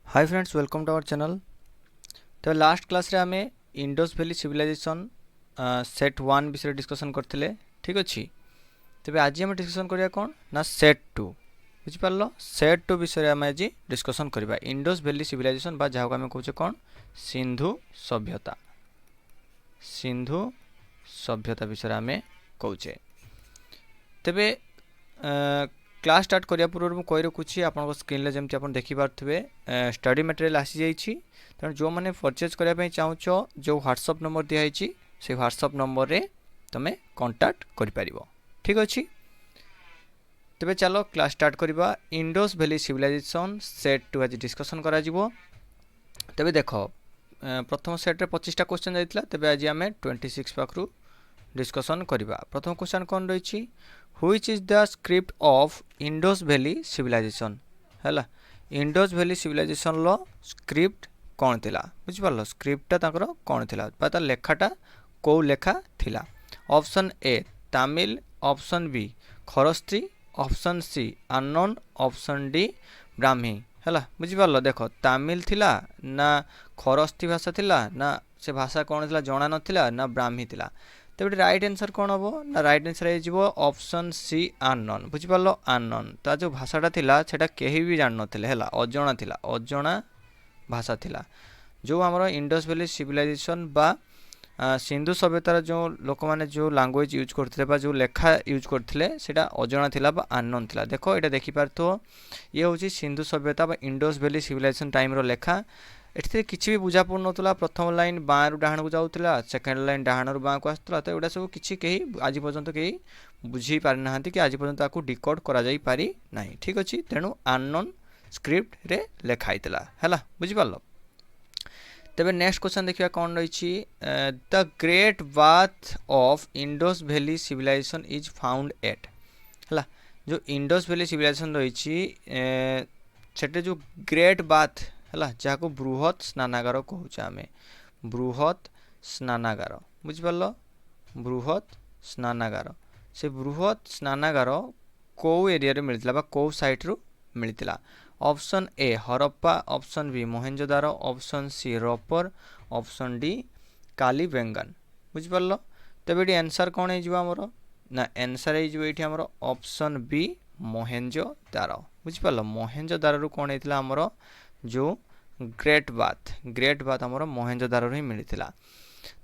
Hi friends, welcome to our channel. तो last class रे आमे इंडस वैली सिविलाइजेशन सेट 1 विषय डिस्कशन करथिले। ठीक अछि। तबे आज हम डिस्कशन करिया कोन ना सेट 2। बुझि पारलो, सेट 2 विषय आमे आज डिस्कशन करबा इंडस वैली सिविलाइजेशन बा जाहा आमे कहूचे कोन सिंधु सभ्यता। सिंधु सभ्यता विषय आमे कहूचे। तबे क्लास स्टार्ट करिया पूर्व मु कहि रखुछि आपन स्क्रीन ले जेमति आपन देखि पारथबे स्टडी मटेरियल आसी जाइछि। तेणु जो मैंने परचेज करने चाहूच जो व्हाट्सअप नंबर दिखाई से व्हाट्सअप नंबर रे तुम कांटेक्ट कर। ठीक अच्छे। तेरे चलो क्लास स्टार्ट करवा। इंडस वैली सिविलाइजेशन सेट 2 आज डिस्कशन करा जिवो। तेरे देख प्रथम सेट रे 25टा क्वेश्चन जाइतिला। तेरे आज आम 26 पाखरु डिस्कशन करवा। प्रथम क्वेश्चन कौन रही, which is the script of Indus valley civilization हैला। इंडस वैली सिविलाइजेशन लो स्क्रिप्ट कौन थिला बुझिपारलो, स्क्रिप्टटा ताकर कौन थिला बा तार लेखाटा को लेखा थिला। Option A Tamil, option B Kharosthi, option C unknown, option D Brahmi हैला। बुझिपारलो, देखो तमिल थिला ना खरस्त्री भाषा थिला ना से भाषा कौन थिला जणा नथिला ना ब्राह्मी थिला। तेबे राइट आंसर कौन हम ना राइट आंसर हो ऑप्शन सी अननोन। बुझिपारलो, अननोन ता जो भाषाटा थिला सेटा केही भी जान नथिले हैला, अजणा थिला, अजणा भाषा थिला। जो आमर इंडस वैली सिविलाइजेशन बा सिंधु सभ्यतार जो लोक माने जो लैंग्वेज यूज करथिले बा जो लेखा यूज करथिले सेटा अजणा थिला बा अननोन थिला। देखो एटा देखि पारथो, ये होची सिंधु सभ्यता बा इंडस वैली सिविलाइजेशन टाइम रो लेखा। एठिते किछि भी बुझा पड़ नथुला। प्रथम लाइन बाँ रु डाहाण को जाउथला, सेकंड लाइन डाहाण रु बाँ को आस्तला। तो एटा सब किछि केही आज पर्यंत केही बुझी पारि नाहंती कि आज पर्यंत आकु डिकोड करा जाई पारि नाही। ठीक अछि, तेनु अननोन स्क्रिप्ट रे लेखा आइतला हैला। बुझि पारलो। तेबे नेक्स्ट क्वेश्चन देखिया कौन रही, the great bath of Indus valley civilisation is found at हैला। जो इंडस वैली सिविलाइजेशन रही सेटे जो ग्रेट बाथ हैला जहाँ बृहत स्नानागार कहूचे आमे, बृहत स्नानागार। बुझि पारलो, बृहत स्नानागार। से बृहत स्नानागार को एरिया रे मिलतिला बा को साइट रु मिलतिला। Option A Harappa, option B Mohenjodaro, option C Ropar, option D Kalibangan. बुझि पारलो। तबे एटी आंसर कौन है जिवो हमरो ना आंसर है जिवो एटी हमरो ऑप्शन बी मोहेंजोदारो। बुझि पारलो, मोहेंजोदारो रु कौन हेतिला हमरो जो ग्रेट बाथ हमरो मोहेंजोदारो ही मिलतिला।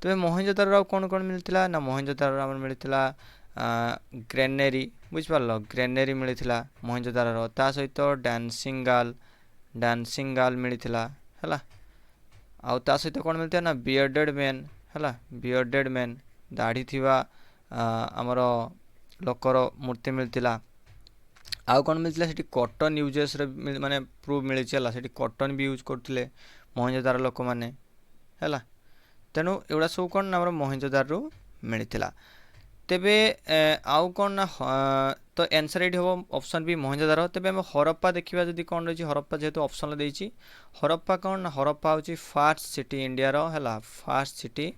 तबे मोहेंजोदारो कौन कौन मिलतिला ना मोहेंजोदारो हमरो मिलतिला ग्रेनेरी। बुझि पारलो, ग्रेनेरी मिलतिला मोहेंजोदारो। ता सहित डांसिंग गाल मिलतिला हैला। आउ ता सहित कौन मिलतिला ना बियर्डेड मैन हैला, बियर्डेड मैन दाढ़ी थिवा हमरो लोकर मूर्ति मिलतिला। आउ कौन मिलतिला सेठी कॉटन यूजेस रे माने प्रूफ मिलतिला, सेठी कॉटन भी यूज करथिले मोहेंजोदारो लोक माने हैला। तेनु एउडा सब कौन ना हमरो मोहेंजोदारो रु मिलतिला। तेबे आउ कौन ना तो आंसर एटी हो ऑप्शन बी मोहेंजोदारो। तेबे हम हरप्पा देखिबा जदी कौन रही, हरप्पा जेहेतु ऑप्शन ले देइछि, हरप्पा कौन ना हरप्पा होची फास्ट सिटी इंडिया रो हैला, फास्ट सिटी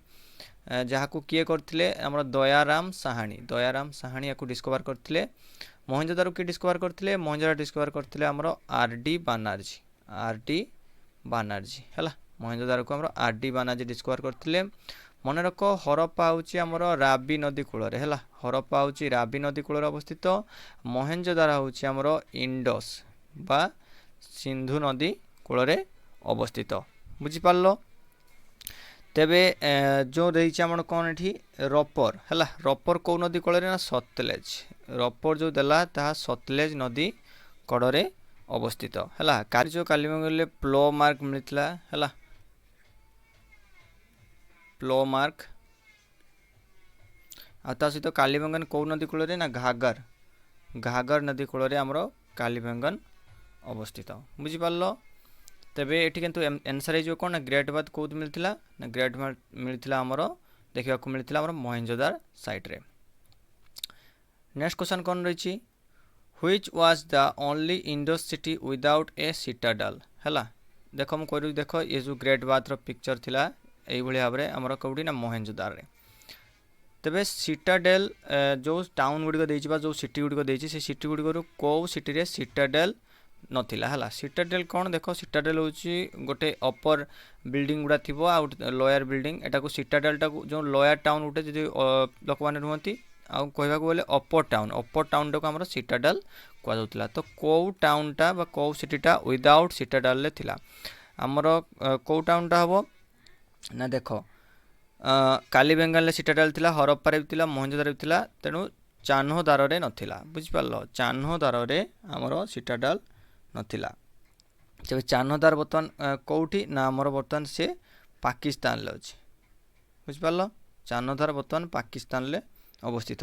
जहाँ को किए करथिले हमर दयाराम साहानी याकू डिस्कवर करथिले। मोहेंजोदारो की डिस्कवर करथिले, मोहेंजोदारो डिस्कवर करथिले हमर आरडी बानर्जी हैला। मोहेंजोदारो को हमर आरडी बानर्जी डिस्कवर करथिले। मन रख हरप्पा होची हमर राबी नदी कूल रे हैला, हरप्पा होची राबी नदी कूल रे अवस्थित। मोहेंजोदारो होची हमर इंडस बा सिंधु नदी कूल रे अवस्थित। बुझि पारलो। तेबे जो रही आम कौन एठी रपर हैला, रपर कौ नदी कूल रे ना सतलेज। रपर जो देला ताहा सतलेज नदी कड़े अवस्थित हैला। जो कालीबंगन प्लो मार्क मिलता हैला, प्लो मार्क। आ सहित कालीबंगन कौ नदी कूल रे ना घागर नदी कूल रे हमरो कालीबंगन अवस्थित। बुझि पारलो। तेबे एठी किंतु आंसर है कौन ना ग्रेट बाथ कौत मिलतिला ना ग्रेट बाथ मिलतिला हमरो देखिबा को मिलतिला हमरो मोहेंजोदार साइट रे। नेक्स्ट क्वेश्चन कौन रही, which was the only Indus city without A Citadel हैला। देखो हम करू, देखो ये जो ग्रेट बाथ रो पिक्चर थिला एई भली भाबरे हमर कोउडी ना मोहेंजोदार रे। तेबे सिटाडेल जो टाउन गुडी को देइछि बा जो सिटी गुडी को देइछि से सिटी गुडी को को सिटी रे सिटाडेल नथिला हला सिटाडेल कौन देख सिटाडेल होची गोटे अपर बिल्डिंग गुडा थिबो आ लोयर बिल्डिंग एटा को सिटाडेल टा जो लोयर टाउन उठे जदि लोक माने रुहंती आ कहबा को बोले अपर टाउन टा को हमर सिटाडेल कहवा जाउतला तो को टाउन टा बा को सिटी टा विदाउट सिटाडेल ले थिला हमर को टाउन टा हबो ना देखो कालीबेंगल ले सिटाडेल थिला हरप्पा रे थिला मोहनजोदारो रे थिला तेनु चान्होदार रे नथिला बुझि पारलो चान्होदार रे हमर सिटाडेल नथिला तेबे चान्होदार बर्तमान कोठी ना हमर बर्तमान से पाकिस्तान ले अछि बुझि पारलो चान्होदार बर्तमान पाकिस्तान ले अवस्थित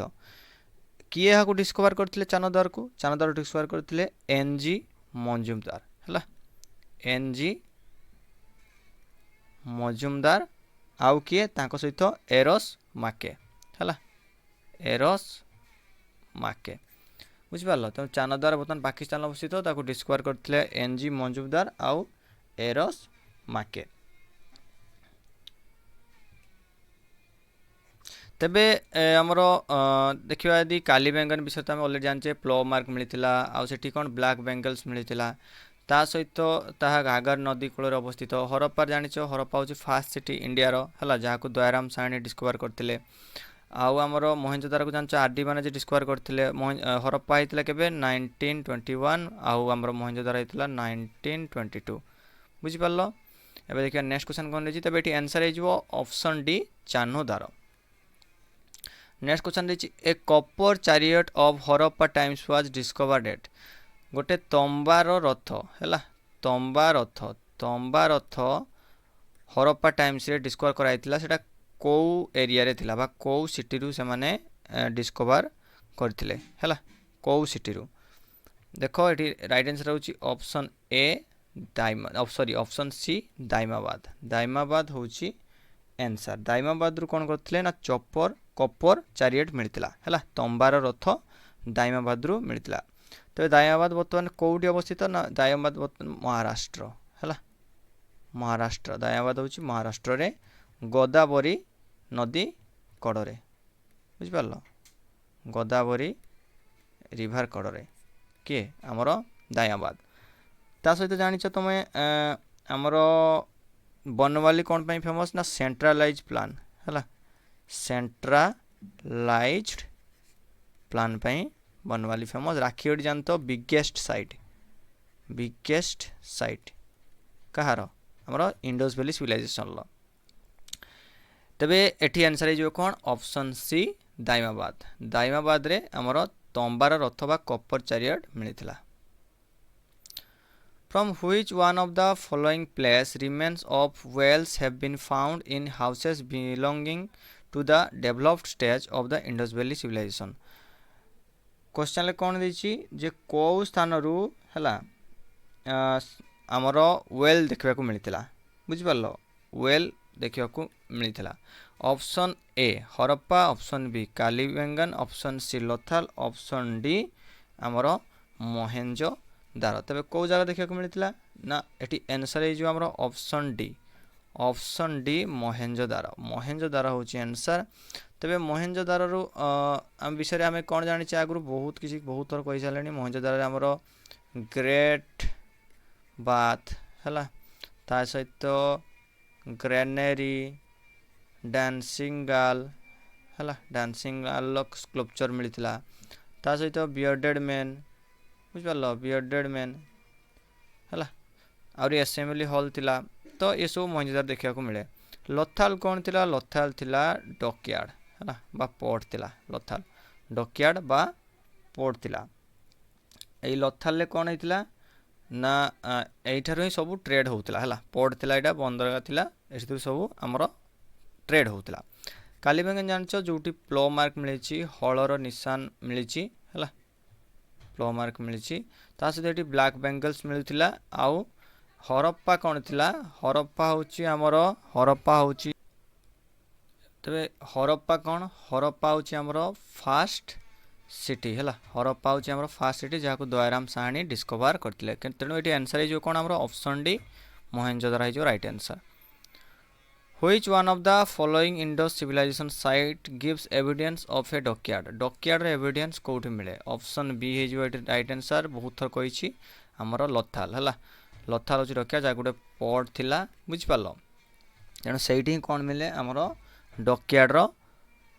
किए यहाँ को डिस्कवर करथिले चान्होदार को डिस्कवर करथिले एनजी मजुमदार हला एनजी मजुमदार आउ किए तांको सहित एरोस माके हला एरोस माके बुझि पारलो तो चान्होदार बर्तमान पाकिस्तान अवस्थित ताको डिस्कवर करथिले एनजी मजुमदार आउ एरोस माके तेबे हमर देखिबा यदि कालीबेंगन विषय तो हम ऑलरेडी जानचे प्लो मार्क मिलिथिला आउ सेठी कोन ब्लैक बेंगल्स मिलिथिला ता सहित ताहा घाघर नदी कूल अवस्थित हरप्पा जानिछ हरप्पा होची फास्ट सिटी इंडिया रो हला जहा को दयाराम साहनी डिस्कवर करथिले आउ हमर मोहनजोदारो को जानछ आरडी माने जे डिस्कवर करथिले हरप्पा हेतिला केबे 1921 आउ हमर मोहनजोदारो हेतिला 1922 बुझि पारलो एबे देखिया नेक्स्ट क्वेश्चन कोन लेछि तबे एठी आंसर हे जिवो option D Chanhudaro next question लेछि A copper chariot of Harappa times was discovered at गोटे तंबार रथ हैला तंबा रथ हरप्पा टाइम्स रे डिस्कवर कराइतिला सेटा को एरिया रे थिला बा को सिटी रु से माने डिस्कवर करथिले हैला को सिटी रु देखो एठी राइट आंसर होची option A option C Daimabad होची आंसर दाइमाबाद रु कोन करथिले ना कॉपर चैरियट मिलतिला हैला तंबार रथ दाइमाबाद रु मिलतिला तो दाइमाबाद बर्तमान कौटी अवस्थित ना दाइमाबाद बर्तमान महाराष्ट्र हैला महाराष्ट्र दाइमाबाद होची महाराष्ट्र रे गोदावरी नदी कड़े बुझि पारलो गोदावरी रिवर कड़े किए आमर दाइमाबाद ता सहित जानिछ तमे आमर बनवाली कौन पे फेमस ना सेंट्रलाइज प्लान हैला सेंट्रलाइज्ड प्लान पे Banawali famous Rakhigarhi जानतो biggest site कहार हमर इंडस वैली सिविलाइजेशन लो तबे एठी आंसर हे जो कोन ऑप्शन सी दाइमाबाद रे हमर तंबार रथ बा कॉपर चैरियट मिलिथिला From which one of the following place remains of wells have been found in houses belonging to the developed stage of the Indus Valley civilization? Question ले कौन देछि जे को स्थान रु हला हमर वेल देखबा को मिलितला बुझि पारलो वेल देखबा को मिलितला option A Harappa option B Kalibangan option C Lothal option D हमर मोहेंजोदारो तबे को जगह देखबा को मिलितला ना एटी आंसर हे जो हमर ऑप्शन डी मोहेंजोदारो होची आंसर तबे मोहेंजोदारो रु हम विषय रे हमें कोन जानि छ आगु बहुत किछि बहुत थर कहि सालेनी मोहेंजोदारो रे हमरो ग्रेट बाथ हला ता सहित ग्रेनरी डांसिंग गर्ल हला डांसिंग गर्ल स्कल्पचर मिलितला ता सहित बियर्डेड मैन बुझ पारलो बियर्डेड मैन हला और असेंबली हॉल थिला तो ये सब मोहेंजोदारो देखा को मिले लोथाल कौन थिला लोथाल थिला डॉकयार्ड हला बा पोर्ट थिला लोथाल डॉकयार्ड बा पोर्ट थिला एई लोथाल ले कौन हेतिला ना एठार ही सब ट्रेड होतिला हला पोर्ट थिला एटा बंदरगाह थिला एठी सब हमर ट्रेड होतिला कालीबेंगन जानछो जोटी प्लो मार्क मिलिछि हळर निशान मिलिछि हला प्लो मार्क मिलिछि ता सहित एठी ब्लैक बेंगल्स मिलुतिला आउ हरप्पा कौन थिला हरप्पा होची हमर हरप्पा होची तबे हरप्पा कौन हरप्पा होची हमर फास्ट सिटी हला हरप्पा होची हमर फास्ट सिटी जाको दयाराम साहनी डिस्कवर करथिले तेनु एटी आंसर हे जो कोन हमर ऑप्शन डी मोहेंजोदारो हे जो right answer Which one of the following Indus civilization site gives evidence of a dockyard? Dockyard रे evidence कोठी मिले ऑप्शन बी हे जो राइट आंसर बहुत थर कहिछि आमर लथाल है लथाल हूँ रखिया जहाँ गोटे पोर्ट थिला बुझिपार तेणु से कौन मिले आमर डकयार्डर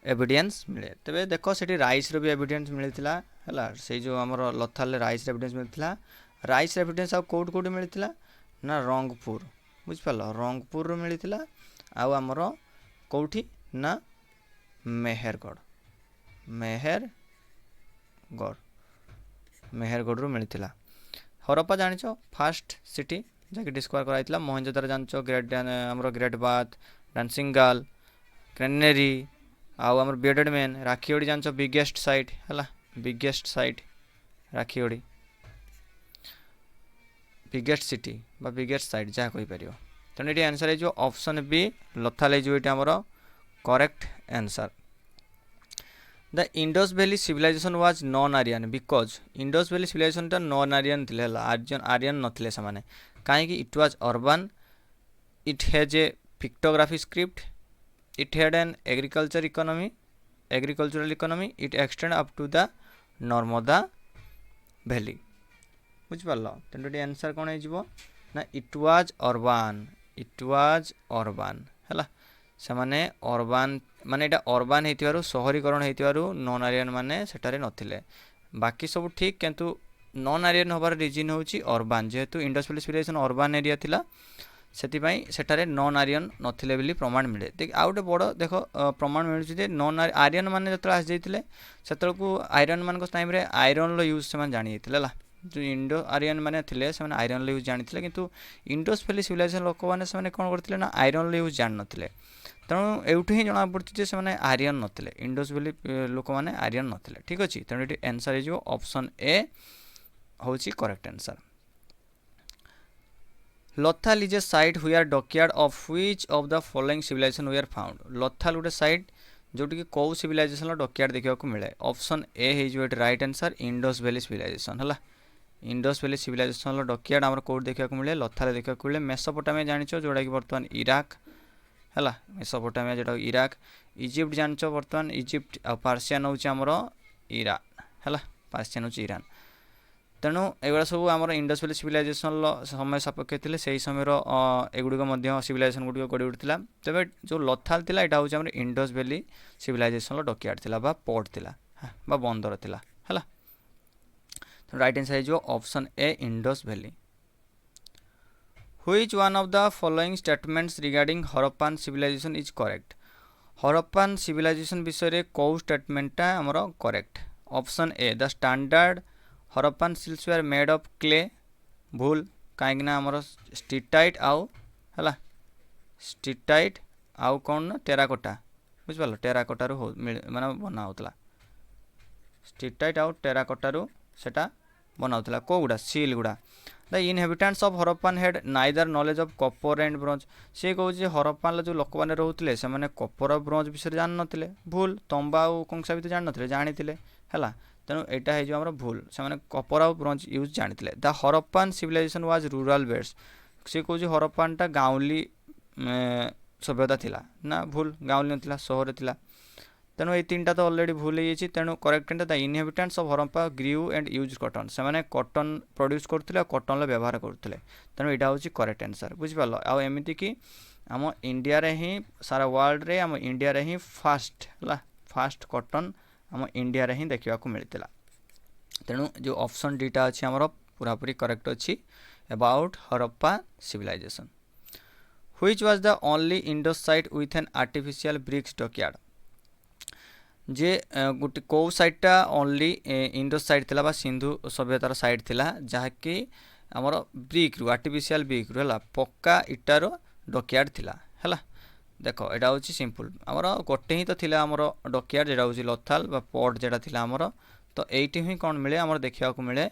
एविडेंस मिले तेरे देख से राइस भी एविडेंस मिलता है से जो आमर लथाल राइस एविडेंस मिलता राइस एविडेंस आउट कौट मिलता ना रंगपुर बुझिपार रंगपुर मिलता आमर कौटी ना मेहरगढ़ मेहरगढ़ रू मिलता हरप्पा जान फास्ट सिटी जैक डिस्कवर कराइला मोहनजोदारो जान ग्रेट आमर great bath dancing girl granary आमर बियर्डेड मैन राखीगढ़ी जान बिगेस्ट साइट है biggest site Rakhigarhi biggest city बा बिगेस्ट साइट जहाँ कहीपर तेणु ये आंसर है जो ऑप्शन बी लथाल जो ये आमर correct answer the Indus valley civilisation was non Aryan because Indus valley civilisation टा नॉन आर्यन थे आर्यन नथिले समाने कहीं it was urban it has a pictography script it had an agricultural economy it extend up to the Narmada valley बुझिपार तेणु ये answer कौन हो ना इट वाज अर्बान है सेमाने अर्बान माने एटा अर्बान हेतिवारु शहरीकरण हेतिवारु नॉन आर्यन माने सेटारे नथिले बाकी सब ठीक किंतु नॉन आर्यन होबार रीजन होची अर्बान जेहेतु Indus valley civilisation urban area थिला सेटिपाई सेटारे नॉन आर्यन नथिले बोली प्रमाण मिले देख आ गोटे बड़ देख प्रमाण मिलुछि जे नॉन आर्यन माने जतरा आस जाइतिले सेतलकु आयरन मान टाइम रे आयरन लो यूज से जानि जाइतिले जो इंडो आर्यन माने थिले से आयरन यूज जानी किंतु इंडस वैली सिविलाइजेशन लोक मैंने कौन करते ना आयरन यूज जान नथिले तेणु एवठू ही जना पड़े से आर्यन नथिले इंडस वैली लोक मैंने आर्यन नथिले ठीक अच्छे तेणु ये आंसर हो ऑप्शन ए हूँ correct answer Lothal is a site where dockyard of which of the following civilisation we are found Lothal गोटे साइट जोटि कि कौ सिविलाइजेशन डकयार्ड देखा मिले ऑप्शन ए हो right answer Indus valley civilisation है इंडस वैली सिविलाइजेशन डकयार्ड आम कौट देखा मिले लथाल देखा मिले मेसोपोटामिया जान जोटा कि बर्तमान इराक है मेसोपोटामिया जोटा इराक इजिप्ट जान बर्तमान इजिप्ट आ पार्सियान हूँ आमर ईरान है पार्सियान हूँ ईरान तेणु एगुड़ा सब आम इंडस वैली सिविलाइजेशन समय सापेक्ष थे से समय एगुड़िक सिविलाइजेशन गुड़िक गढ़ी उठा तेज जो लथाल था यहाँ हूँ इंडस वैली सिविलाइजेशन डकयार्ड था पोर्ट था बंदर था है राइट आंसर है option A Indus valley which one of the following statements regarding Harappan civilisation is correct Harappan civilisation विषय कौ स्टेटमेंटा आमर correct option A the standard Harappan seals were made of clay भूल कहीं आमर स्टिटाइट आउ है स्टिटाइट आउ कौन ना टेराकोटा बुझिपार टेराकोटारू माने बना होता स्टिटाइट आउ टेराकोटारू सेटा बनाऊला कौगुड़ा सील गुड़ा the inhabitants of Harappan had neither knowledge of copper and bronze सी कहूँ हरप्पान जो लोक मैंने रोते से कॉपर और ब्रोंज विषय जान नथिले भूल तंबा और कंसा भी जान नथिले जानी है तेणु यहाँ हो भूल से कॉपर और ब्रोंज यूज जानी the Harappan civilisation was rural based सी कहूँ हरप्पान टा गाँवली सभ्यता थिला ना भूल गाँवली ना सहर थिला तेणु ये तीन तो अलरेडी भूल हो तेणु correct the inhabitants of Harappa grew and use cotton से कॉटन प्रोड्यूस करते कॉटन व्यवहार करते तेणु यहाँ हूँ करेक्ट आंसर बुझिपार आमती कि आम इंडिया रे ही सारा वर्ल्ड रे आम इंडिया रे ही फास्ट कॉटन आम इंडिया रे ही देखा मिलता तेणु जो ऑप्शन डीटा अच्छी आमर पूरापूरी करेक्ट अच्छी about Harappa civilisation which was the only Indus site with an artificial bricks dockyard जे गोटे कौ साइटा ओनली इंडस साइट थिला बा सिंधु सभ्यतार साइट थिला जहाँकि आमर ब्रिक रू आर्टिफिशियल ब्रिक रू है पक्का इटार डकयार्ड थिला है देख यहाँ हूँ सिंपल आमर गोटे ही तो थिला आमर डकयार्ड जेटा हूँ लथाल बा पोर्ट जेटा थिला आमर तो एटी ही कौन मिले आमर देखा मिले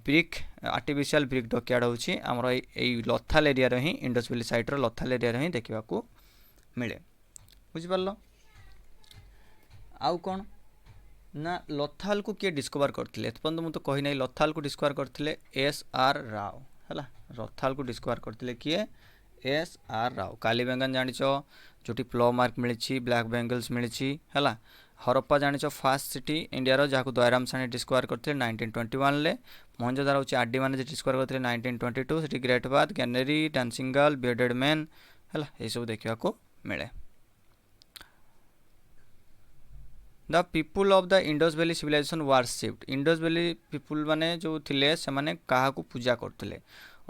ब्रिक आर्टिफिशियल ब्रिक डकयार्ड हूँ आमर लथाल एरिया ही इंडस वैली साइट लथाल एरिया ही देखा मिले बुझिपार आउ कौन ना लथाल को किए डिस्कवर करते एपर्यंत मुझे कही ना लथाल को डिस्कवर करते एस.आर. राव है लथाल को डिस्कवर करते किए एस.आर. राव कालीबेंगन जान जोटी प्लो मार्क मिली ब्लैक बेंगल्स मिली है हरप्पा जानिछ फास्ट सिटी इंडिया रो जाको दयाराम सानी डिस्कवर करथिले 1921 ले। मोहनजोदारो होची आरडी माने जे डिस्कवर करथिले 1922 city great bath granary dancing girl bearded man हला ए सब देखिया को मिले। The people of the Indus valley civilisation worshipped Indus valley people माने जो थिले से माने काहा को पूजा करथिले।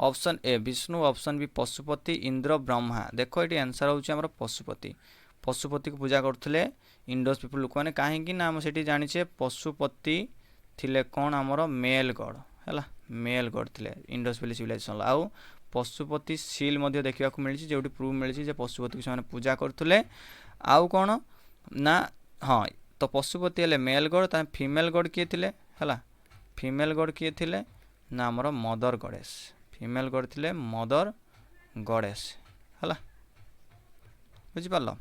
Option A Vishnu option B Pashupati Indra Brahma. देखो ये आंसर होची हमर पशुपति पशुपति को पूजा करथिले इंडस पीपुल लोक माने काहेकि ना हम सेठी जानिछे पशुपति थिले कोन हमर मेल गॉड हला मेल गॉड थिले इंडस वैली सिविलाइजेशन आउ पशुपति सील मध्ये देखिया को मिलछि जेउटी प्रूफ मिलछि जे पशुपति को माने पूजा करथिले। आउ कोन ना हां तो पशुपति हेले मेल गॉड ता फीमेल गॉड किए थिले हला फीमेल गॉड किए थिले ना हमर मदर गॉडेस फीमेल गॉड थिले मदर गॉडेस हला बुझि पालो।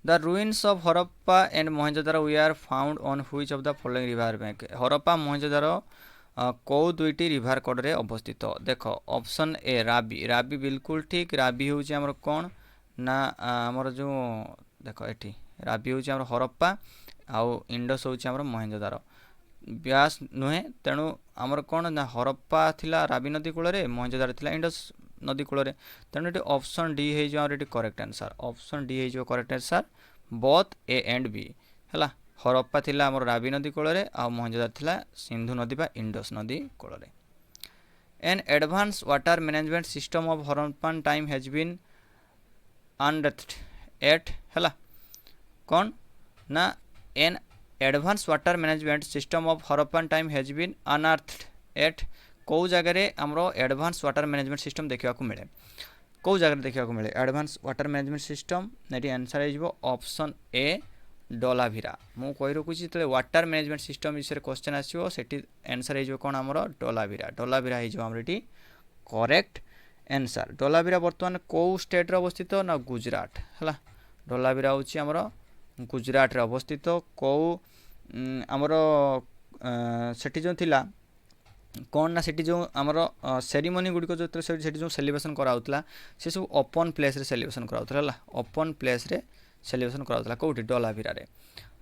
The ruins of Harappa and Mohenjo-daro were found on which of the following river bank? Harappa Mohenjo-daro को दुईटी रिवर कड़ रे अवस्थित। देखो ऑप्शन ए राबी राबी बिल्कुल ठीक। राबी होची हमर कोन ना हमर जो देखो एठी राबी होची हमर हरप्पा आउ इंडस होची हमर मोहेंजोदारो ब्यास नुहे तेणु हमर कोन ना हरप्पा थिला राबी नदी कूल रे मोहेंजोदारो थिला इंडस नदी कूल रे तेणु एटी ऑप्शन डी हे जो एटी करेक्ट आंसर ऑप्शन डी हे जो correct answer both A and B हला। हरप्पा थिला हमर राबी नदी कूल रे आ मोहेंजोदारो थिला सिंधु नदी बा इंडस नदी कूल रे। An advance water management system of Harappan time has been unearthed at हला कौन ना an advance water management system of Harappan time has been unearthed at कौ जगह रे हमरो एडवांस वाटर मैनेजमेंट सिस्टम देखिया को मिले कौ जगह देखिया को मिले एडवांस वाटर मैनेजमेंट सिस्टम नेटी आंसर हे जिवो ऑप्शन ए डोलाभिरा। मु कहि रखुची तले वाटर मैनेजमेंट सिस्टम विषय क्वेश्चन आसीओ सेटी आंसर हे जिवो कोन हमरो डोलाभिरा डोलाभिरा हे जिवो हमरेटी करेक्ट आंसर। डोलाभिरा वर्तमान कौ स्टेट रे अवस्थित ना गुजरात हला डोलाभिरा होची हमरो गुजरात रे अवस्थित कौ हमरो सेटी जो थिला कौन ना सेठी जो आमर सेरिमनी गुड़िक जो सेठी जो सेलिब्रेशन कराउतला से सब ओपन प्लेस रे सेलिब्रेशन कराउतला ओपन प्लेस रे सेलिब्रेशन कराउतला कोठी डोलाभिरा रे।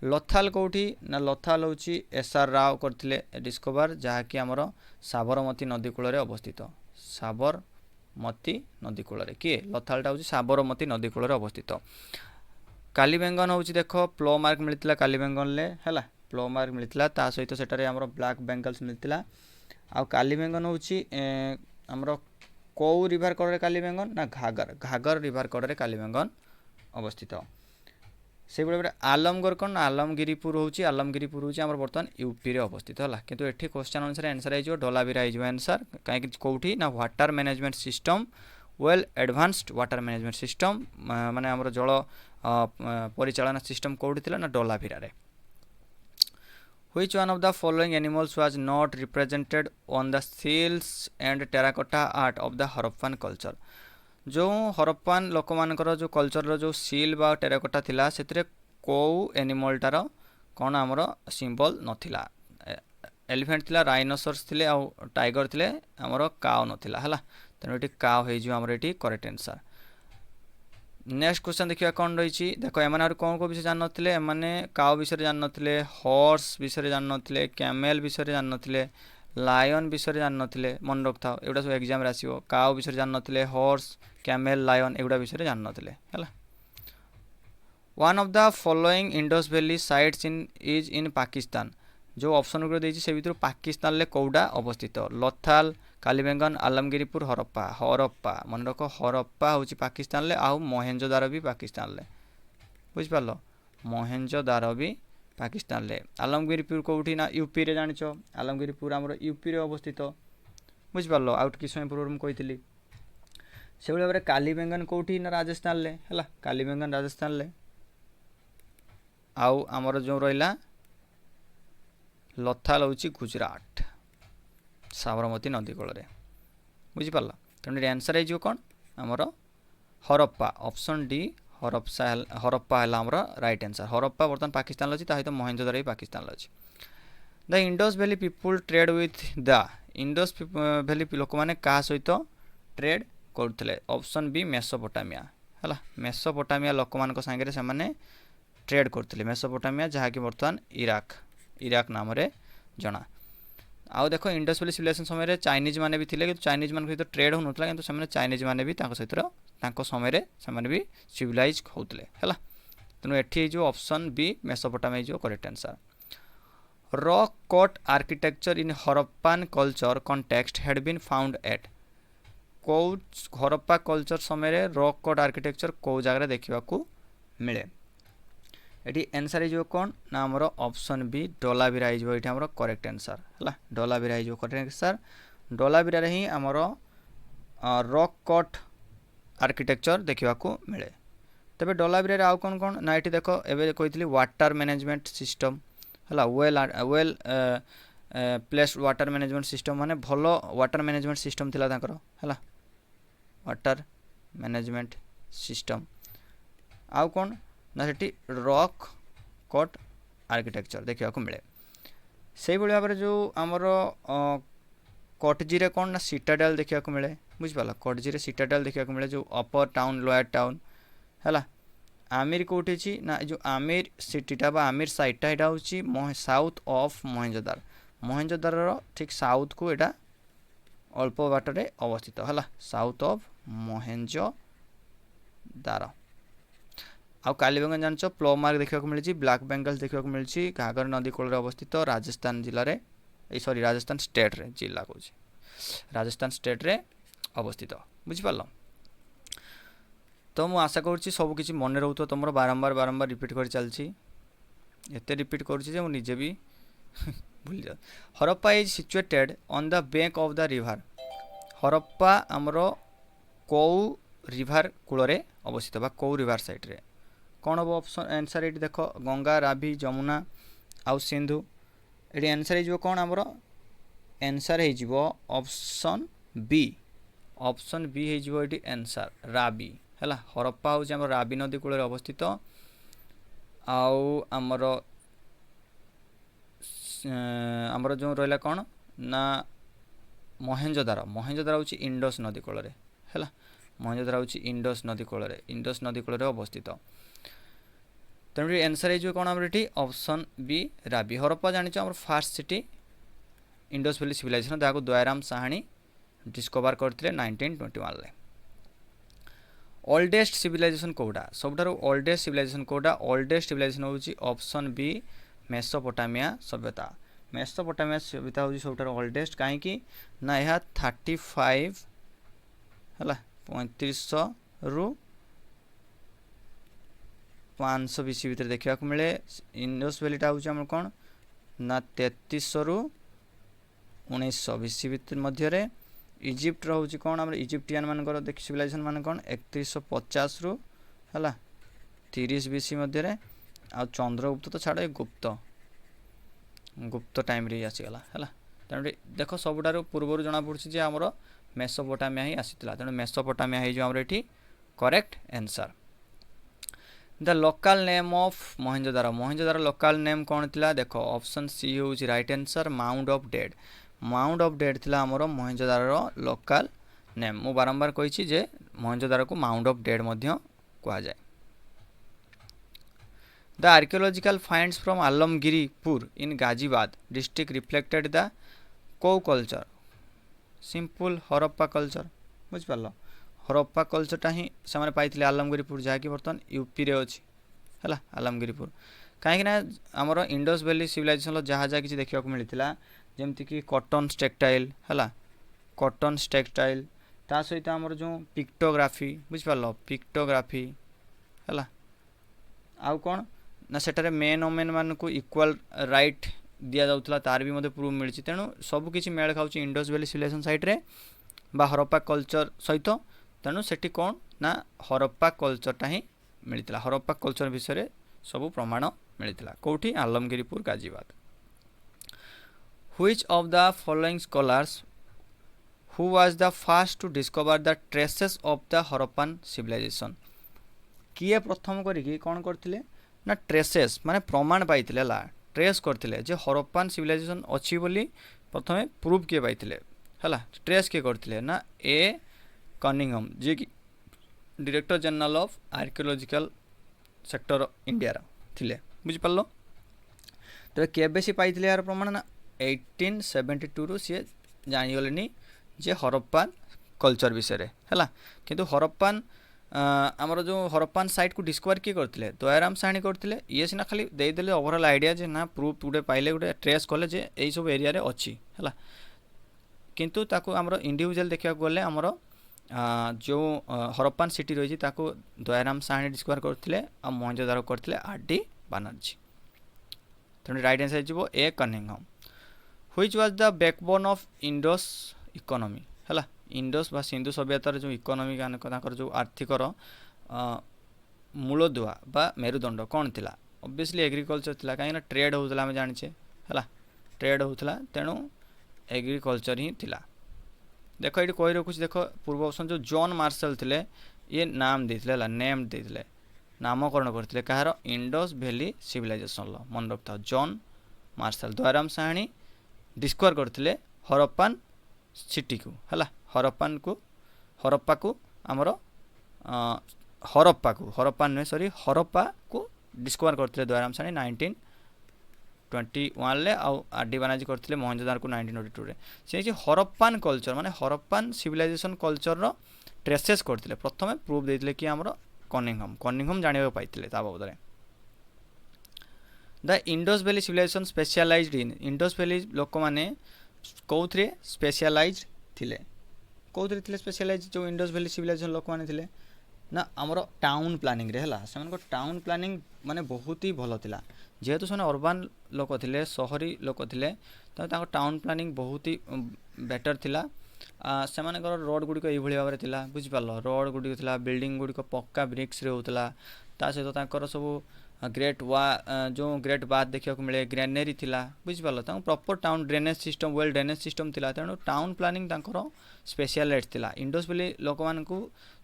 लथाल कोठी ना लथाल होची एसआर राव करथिले डिस्कवर जहा कि आमर साबरमती नदी कूल रे अवस्थित साबरमती नदी कूल रे के लथालटा होची साबरमती नदी कूल रे अवस्थित। कालीबेंगन होची देखो प्लो मार्क मिलतिला कालीबेंगन ले हला प्लो मार्क मिलतिला ता सहित सेटारे हमर ब्लैक बेंगल्स मिलतिला। आ कालीबेंगन होची हमर कौ रिवर कड़ रे कालीबेंगन ना घागर घागर रिवर कड़ रे कालीबेंगन अवस्थित। से बेले आलमगढ़ कौन आलमगिरीपुर होची आलमगिरीपुर होची हमर वर्तमान यूपी रे अवस्थित हला किंतु एठी क्वेश्चन अनुसार आंसर आइ जो डोलाभिरा आइ जो आंसर काहे कि कोठी ना water management system well advanced water management system माने हमर जल परिचालन सिस्टम कोठी थिला ना डोलाभिरा रे। Which one of the following animals was not represented on the seals and terracotta art of the Harappan culture? जो हरप्पान लोक मानकर जो कल्चर रो जो सील बा टेराकोटा थिला सेतरे को एनिमल टार कोन हमरो सिंबल नथिला एलिफेंट थिला राइनोसरस थिले आ टाइगर थिले हमरो काउ नथिला हला तेनो एटी काउ हे जो हमरो eighty correct answer. Next question देखिया कोन रहिछि देखो एमाने आर कोन को विषय जान नथिले एमाने काउ विषय जान नथिले हॉर्स विषय जान नथिले कैमेल विषय जान नथिले लायन विषय जान नथिले मन रखथाओ एडा सब एग्जाम रे आसीओ काउ विषय जान नथिले हॉर्स कैमेल लायन एगुडा विषय जान नथिले हला। One of the following Indus valley sites is in Pakistan जो ऑप्शन गुलो देछि से भितर पाकिस्तान ले कोडा अवस्थित लथाल कालीबेंगन आलमगिरीपुर हरप्पा हरप्पा मन रखो हरप्पा होची पाकिस्तान ले आउ मोहेंजोदारो भी पाकिस्तान ले बुझ पालो मोहेंजोदारो भी पाकिस्तान ले। आलमगिरीपुर कोठी ना यूपी रे जानिचो आलमगिरीपुर हमरो यूपी रे अवस्थित बुझ पालो आउट कि समय पूर्व हम कहितली से बेले बारे कालीबेंगन कोठी ना राजस्थान ले हला कालीबेंगन राजस्थान ले आउ हमरो जो रहिला लथाल होची गुजरात साबरमती नदी कूल रे बुझी पारला तेणु आंसर है जो कौन हमर हरप्पा ऑप्शन डी हरप्पा है हमर राइट आंसर। हरप्पा बर्तमान पाकिस्तान अच्छी सहित मोहेंजोदारो भी पाकिस्तान अच्छी। The Indus valley people trade with the Indus valley लोक मैंने क्या सहित ट्रेड करते ऑप्शन बी मेसोपोटामिया है मेसोपोटामिया लोक मान सागे से ट्रेड करते मेसोपोटामिया जहाँकि बर्तमान इराक नाम जना आउ देख इंडस वैली सिविलाइजेशन समय चाइनीज माने भी थिले कि चाइनीज मान सहित ट्रेड होनुतला किंतु से चाइनीज माने भी सहित समय से भी सिविलाइज होते है तेणु एठी जो ऑप्शन बी मेसोपोटामिया जो correct answer rock cut architecture in Harappan culture context had been found at कौ हरप्पा कल्चर समय रॉक कट आर्किटेक्चर कौ जगह देखा मिले ये आंसर हो कौन ना आमर ऑप्शन बी डोलावीरा हो ये आमर करेक्ट आंसर है डोलावीरा हो करेक्ट आंसर डोलावीरा ही आमर रॉक कट आर्किटेक्चर देखा मिले तबे डोलावीरा आउ कौन कौन ना ये देख एवं कही वाटर मैनेजमेंट सिस्टम है well placed water management system माने भलो वाटर मैनेजमेंट सिस्टम थिला ताकर है वाटर मैनेजमेंट सिस्टम आउ कौन ना सेठी रॉक कट आर्किटेक्चर देखा मिले से भाव में जो आमर कटजी रे कौन ना सिटाडेल देखा मिले बुझिपाल कटजी रे सिटाडेल देखा मिले जो अपर टाउन लोअर टाउन है आमिर कौटी ना जो आमिर सिटीटा बा आमिर साइटा यहाँ हूँ साउथ ऑफ मोहेंजोदार मोहेंजोदार ठीक साउथ को यहाँ अल्प बाटर अवस्थित है साउथ ऑफ मोहेंजोदार आउ कालीबंगन जान प्लो मार्क देखा मिली ब्लैक बेंगल्स देखा मिली घाघर नदी कूल अवस्थित राजस्थान जिले में सॉरी राजस्थान स्टेट रे जिला कौन राजस्थान स्टेट रे अवस्थित बुझिपाल तो मु आशा करुँची सब किसी मन रोथ तुम बारंबार बारंबार रिपीट कर चलती एत रिपीट करुँचे भी भूल जा Harappa is situated on the bank of the river Harappa आमर कौ रिवर कूल अवस्थित बा कौ रिवर साइड रे कौन हम ऑप्शन आंसर ये देख गंगा रावी जमुना आउ सिंधु ये आंसर हो कौन आमर आंसर हो ऑप्शन बी हो आंसर रावी है हरप्पा हूँ आम रावी नदी कूल अवस्थित आउ आमर आमर जो रहा कौन ना मोहेंजोदार हूँ इंडस नदी कूल है मोहेंजोदार हूँ इंडस नदी कूल अवस्थित तेणु आंसर हो कौन आम ये ऑप्शन बी रावी हरप्पा जानी आम first city Indus valley civilisation जहाँ दयाराम साहानी डिस्कवर करते 1921 ओल्डेस्ट सिविलाइजेशन कौटा सबुठ ओल्डेस्ट सिविलाइजेशन कौटा ओल्डेस्ट सिविलाइजेशन हूँ ऑप्शन बी मेसोपोटामिया सभ्यता मेसोपोटामिया सभ्यता हूँ सबुठ ओल्डेस्ट कहीं ना यह 35 है 3500 रु 500 बीसी भितर देखा मिले इंडस वैलीटा हूँ कौन ना 3300 रु 1900 बीसी भितर मध्य इजिप्ट रोच कौन आम इजिप्टियन मानकर देख सिविलाइजेशन मान कौन 3150 रु है 30 बीसी मध्य आ चंद्रगुप्त तो छाड़ गुप्त टाइम रे आसीगला है तेणु देख सबुठार पूर्व जना पड़ी आमर मेसोपोटामिया ही आसीला तेणु मेसोपोटामिया ही जो आमर ये correct answer the local name of Mohenjo-daro local name कौन थिला देख ऑप्शन सी हूँ right answer mount of dead थिला आमर मोहेंजोदारो लोकल नेम मु बारंबार कही जे मोहेंजोदारो को माउंट ऑफ डेड मध्य कहा जाए the archaeological finds from Alamgirpur in Ghaziabad district reflected the कौ कल्चर सिंपल हरप्पा कल्चर बुझिपाल हरप्पा कल्चरटा ही से पाई आलमगिरीपुर जहाँकि बर्तमान यूपी रे अच्छी है आलमगिरीपुर कहीं आमर इंडस वैली सिविलाइजेशन जहाँ जहाँ किसी देखा मिलता जमतीक कॉटन टेक्सटाइल है कॉटन टेक्सटाइल ता सहित आमर जो पिक्टोग्राफी बुझिपाल पिक्टोग्राफी है आउ कौन ना सेटारे मेन ओमेन मान को इक्वाल राइट दि जाऊला तार भी मत प्रूफ मिली तेणु सबकि मेल खाऊँ इंडस वैली सिविलाइजेशन साइड रे बा हरप्पा कल्चर सहित तेणु सेठी कौन ना हरप्पा कल्चरटा ही मिलता हरप्पा कल्चर विषय सब प्रमाण मिलता कौटी Alamgirpur Ghaziabad which of the following scholars who was the first to discover the traces of the Harappan civilization किए प्रथम करिकी कौन करथिले ना ट्रेसेस माने प्रमाण पाइथिले ला ट्रेस करथिले जे हरप्पन सिविलाइजेशन अछि बोली प्रथमे प्रूफ किए पाइथिले हला ट्रेस किए करथिले ना ए कनिंगहम जे कि director general of archaeological sector India थिले बुझिपारल। तेरे केबे सी पाइथिले यार प्रमाण ना 1872 रु सी जानिगलेनी जे हरप्पान कल्चर विषय है किंतु हरप्पान आमर जो हरप्पान साइट को डिस्कवर किए करते दयाराम साहनी करते ये सीना खाली देदेले ओवरऑल आइडिया जे ना प्रूफ गोटे पाइले गोटे ट्रेस कले जे यही सब एरिया रे अच्छी है किंतु ताको आमर इंडिविजुअल देखा गले आमर जो हरप्पान सिटी रही ताको दयाराम साहनी डिस्कवर करते आ मोहनजोदारो करते आर.डी. बानर्जी। तेणु राइट आंसर हो A Cunningham. Which was the backbone of Indus economy है इंडस बा सिंधु सभ्यतार जो इकोनॉमी जो आर्थिकर मूलदुआ बा मेरुदंड कौन थिला ऑब्वियसली एग्रीकल्चर थिला कहीं ट्रेड होता आम जाचे है ट्रेड होता तेणु एग्रीकल्चर ही थिला। देख ये कही रखुच देख पूर्व ऑप्शन जो जॉन मार्शल थिले ये नाम देते नेम देते नामकरण करते कहार इंडस वैली सिविलाइजेशन मन रखता John Marshall. Dayaram Sahni discover करते हरप्पान सिटी को है हरप्पा को आमर हरप्पा नुहे सॉरी हरप्पा को डिस्कवर करते दयाराम साहनी 1921 ले आर.डी. बानर्जी करते मोहनजोदारो को 1922 रे से हरप्पान कल्चर माने हरप्पान सिविलाइजेशन कल्चर रो ट्रेसेस करते प्रथम प्रूफ देते कि आमर कनिंघम जाना पाई बाबद। The Indus valley civilization specialized in Indus valley लोक मैंने कौन स्पेशलाइज्ड थिले कौन थे स्पेशलाइज जो इंडस वैली सिविलाइजेशन लोक मैंने थे ना आमर टाउन प्लानिंग रे है से टाउन प्लानिंग माने बहुत ही भल था जेहेतु से अर्बान लोक थे सहरी लोक थे तो टाउन प्लानिंग बहुत ही बेटर थिला। से रोड गुड़िक ये भाव में बुझिपार रोड गुड़िक बिल्डिंग गुड़िक पक्का ब्रिक्स रे होता सहित सब ग्रेट वा जो ग्रेट बाथ देखा मिले ग्रेनेरी थिला बुझिपार proper town drainage system well drainage system थिला तेणु टाउन प्लानिंग स्पेशलाइज थिला। इंडस वैली लोक मान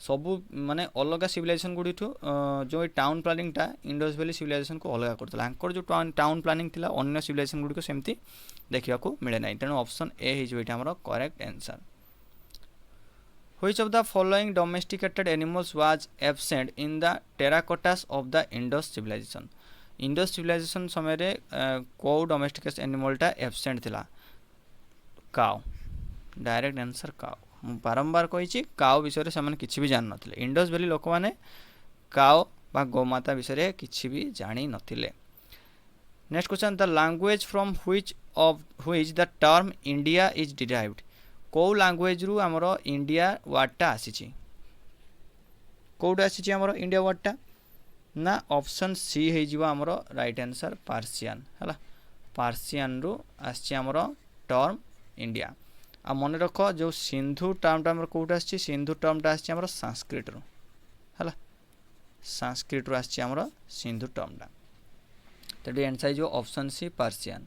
सबू माने अलग सिविलाइजेशन गुड़ी जो टाउन प्लानिंगटा इंडस वैली सिविलाइजेशन को अलग करता जो टाउन प्लानिंग थिला अन्य सिविलाइजेशन गुड़ी सेमती देखा मिले ना तेणु ऑप्शन ए हो correct answer. Which of the following domesticated animals was absent in the terracottas of the Indus civilization? Indus civilization समय रे को domesticated animal टा absent थिला cow डायरेक्ट आंसर cow बारंबार कही cow विषय से माने किछि भी जान नथिले इंडस वैली लोक माने cow बा गोमाता विषय रे किछि भी जानि नथिले। Next question the language from which the term India is derived कौ लैंग्वेज रु आमर इंडिया वर्डटा आसी कौट आसी आमर इंडिया वर्डटा ना ऑप्शन सी हो आमर राइट आंसर पार्सियन है पार्सियन रु आसी आमर टर्म इंडिया। आ मन रख जो सिंधु टर्मटा आमर कौट आसी सिंधु टर्मटा आसी आमर संस्कृत रु है संस्कृत रु आसी आमर सिंधु टर्मटा तो आंसर हो option C Persian.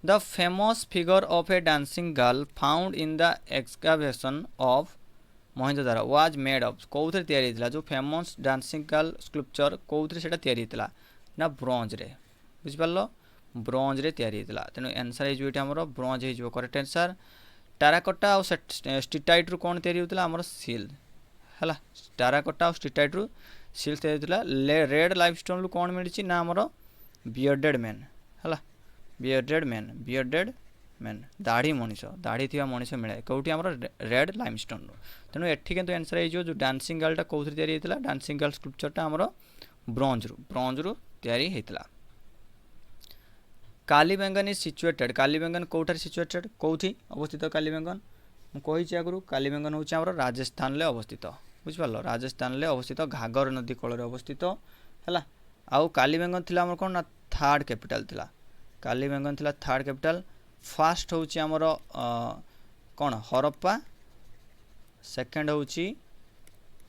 The famous figure of a dancing girl found in the excavation of Mohenjo-daro was made of कौन तैयारी थी जो फेमस डांसिंग गर्ल स्कल्पचर कौन से तैयारी थी ना ब्रोंज रे बुझिपार ब्रोंज रे तैयारी थी तेणु आंसर होमर ब्रोंज हो करेक्ट आंसर। टाराकोटा और स्टिटाइट रु कौन तैयारी होता आमर सिल है टाराकोटा और स्टिटाइट रु सिल तैयारी रेड लाइमस्टोन रु कौन मिली ना आमर बियर्डेड मैन है बियर्डेड मैन दाढ़ी मनीष दाढ़ी थी मनीष मिले कौटी आम रेड लाइमस्टोन तेणु एठी किंतु आंसर है जो डांसिंग गर्लटा कौन तैयारी होता डांसिंग गर्ल स्कल्पचरटा आमर ब्रोंज रु तैयारी होता। कालीबेंगन इज सिचुएटेड कालीबेंगन कौटार सिचुएटेड कौथि अवस्थित कालीबेंगन मुझे आगु कालीबेंगन हूँ आमर राजस्थान ले अवस्थित बुझिपार राजस्थान ले अवस्थित घाघर नदी कूल अवस्थित है आउ कालीबेंगन थी आमर कौन ना थर्ड कैपिटल थिला कालीबेंगन थिला थर्ड कैपिटल फास्ट होची आमर कौन हरप्पा सेकेंड होची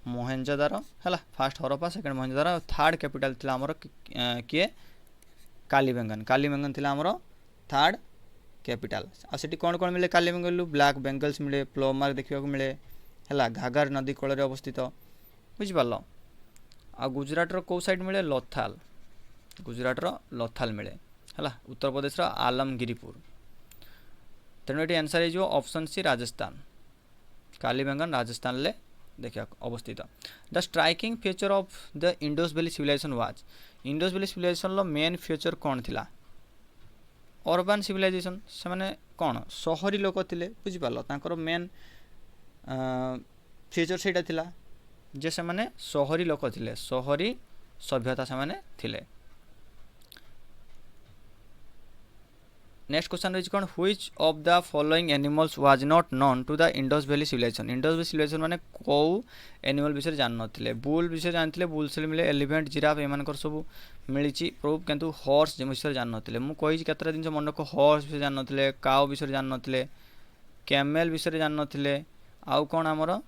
मोहेंजोदारो है fast Harappa second Mohenjo-daro third capital थिला आमर किए कालीबेंगन कालीबेंगन थिला आमर थर्ड कैपिटल आ सेठी कौन कौन मिले कालीबेंगन ब्लैक बेंगल्स मिले प्लो मार्क देखा मिले है घाघर नदी कूल अवस्थित बुझिपार आ गुजरात कौ साइड मिले लोथाल गुजरात लोथाल मिले है उत्तर प्रदेश आलमगिरीपुर तेणु ये आंसर हो ऑप्शन सी राजस्थान कालीबेंगन राजस्थान ले देखिए अवस्थित the striking feature of the Indus valley civilisation was Indus valley civilisation main feature कौन थिला अर्बान सिविलाइजेशन से माने कौन सहरी लोक थिले बुझी पारलो तांकर मेन फीचर सेटा थिला जे से माने सहरी लोक थिले सहरी सभ्यता से माने थिले नेक्स्ट क्वेश्चन रही कौन which of the following animals was not known to the Indus valley civilisation Indus valley civilisation माने कौ एनिमल विषय जान नथिले बुल विषय जानथिले बुल से मिले एलिफेंट जिराफ एमानकर सब मिली प्रूफ किंतु हॉर्स जे विषय जान नथिले मु कहि केतरा दिन मन को हॉर्स विषय जान नथिले काउ विषय जान नथिले कैमेल विषय जान नथिले आउ कौन आमर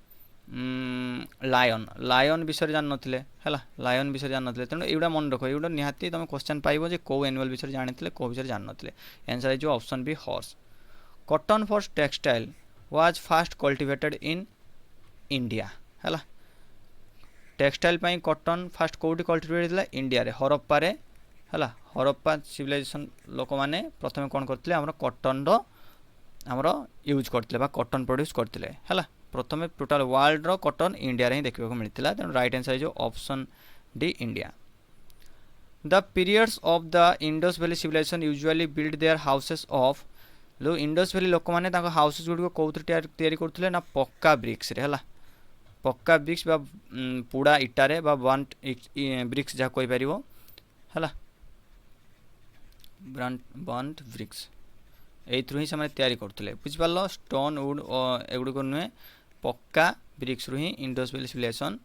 लायन लायन विषय जान नथिले हैला लायन विषय जान नथिले तेणु एउडा मन रखो एउडा निहाती तुम क्वेश्चन पाइबो जे को एनिमल विषय जानिथिले को विषय जान नथिले answer is option B horse cotton for textile was first cultivated in India हैला टेक्सटाइल पई कॉटन फास्ट कोठी कल्टिवेट होइला इंडिया रे हरप्पा रे हैला हरप्पा सिविलाइजेशन लोक माने प्रथमे कोन करथिले हमर कॉटन रो हमर यूज करथिले बा कॉटन प्रोड्यूस करथिले हैला प्रथमे टोटल वर्ल्ड रो कॉटन इंडिया रे ही देखिबा को मिलथिला तेणु right answer is option D India the periods of the Indus valley civilisation usually build their houses of लो इंडस वैली लोक माने ताको हाउसेस गुडी को तयारी करथिले ना पक्का ब्रिक्स रे हला पक्का ब्रिक्स बा पुडा इटा रे बा बंट ब्रिक्स जा कोइ परिबो हला बंट ब्रिक्स एथरु ही समय तयारी करथिले बुझ पालो स्टोन वुड एगुडी को नुए पक्का ब्रिक्स रु ही इंडस वैली सिविलाइजेशन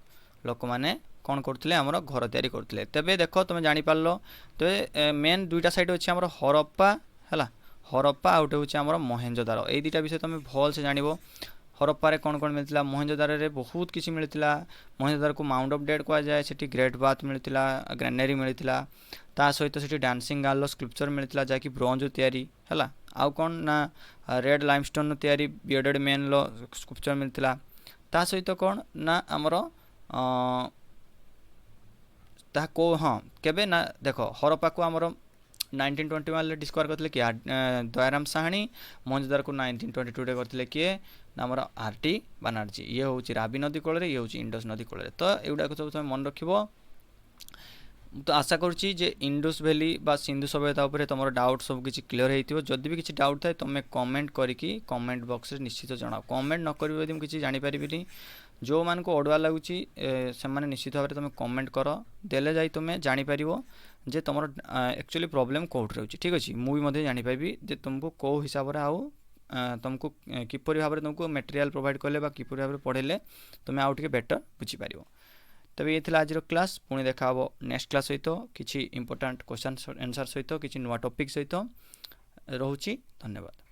लोक माने कोन करथिले हमर घर तयारी करथिले तबे देखो तुम जानि पारलो तबे मेन दुईटा साइड अछि हमर हरप्पा हला हरप्पा आउट होछि हमर मोहेंजोदारो ए दुईटा विषय तुम भल से जानिबो हरप्पा रे कोन कोन मिलतिला मोहेंजोदारो रे बहुत किछि मिलतिला मोहेंजोदारो को माउंट ऑफ डेड को जाय सेठी ग्रेट बाथ मिलतिला ग्रेनरी मिलतिला ता सहित सेठी डांसिंग गर्ल स्कल्पचर मिलतिला जाकी ब्रोंज तयारी हला आउ कौन ना रेड लाइमस्टोन तयारी बियर्डेड मैन लो स्कल्पचर मिलतिला ता सहित कौन ना हमर ता को हाँ केबे ना देखो हरप्पा को हमर 1921 ले डिस्कवर करथिले कि दयाराम साहनी मोहनजोदारो को 1922 रे करथिले कि हमर आरटी बनर्जी ये होची रावी नदी कोल रे ये होची इंडस नदी कोल रे तो एउडा को सब तुम मन रखिबो तो आशा करुच्ची जे इंडस वैली बा सिंधु सभ्यता उपरे तुम डाउट सब किसी क्लियर होइतिबो जदि भी किसी डाउट थाए तुम कमेंट करिकी कमेंट बॉक्स रे निश्चित जणाओ कमेंट न करिबो यदि किसी जानि परिबिनी जो मान को अडवा लागुची से माने निश्चित भाव तुम कमेंट कर देले जाई तुम जानि परिबो जे तुम एक्चुअली प्रॉब्लम कोठ रहउची ठीक अछि मु भी मध्ये जानि पाइबी जे तुमको को हिसाब रे आउ तुमको किपरि भाव रे तुमको मटेरियल प्रोवाइड करले बा किपरि भाव रे पढेले तुम आउ टिके बेटर बुझी पारिबो तबे ये थिला आज क्लास पुणी देखा हबो नेक्स्ट क्लास सहित किछि इंपोर्टेंट क्वेश्चन आंसर सहित किछि नुवा टॉपिक सहित रहउची धन्यवाद।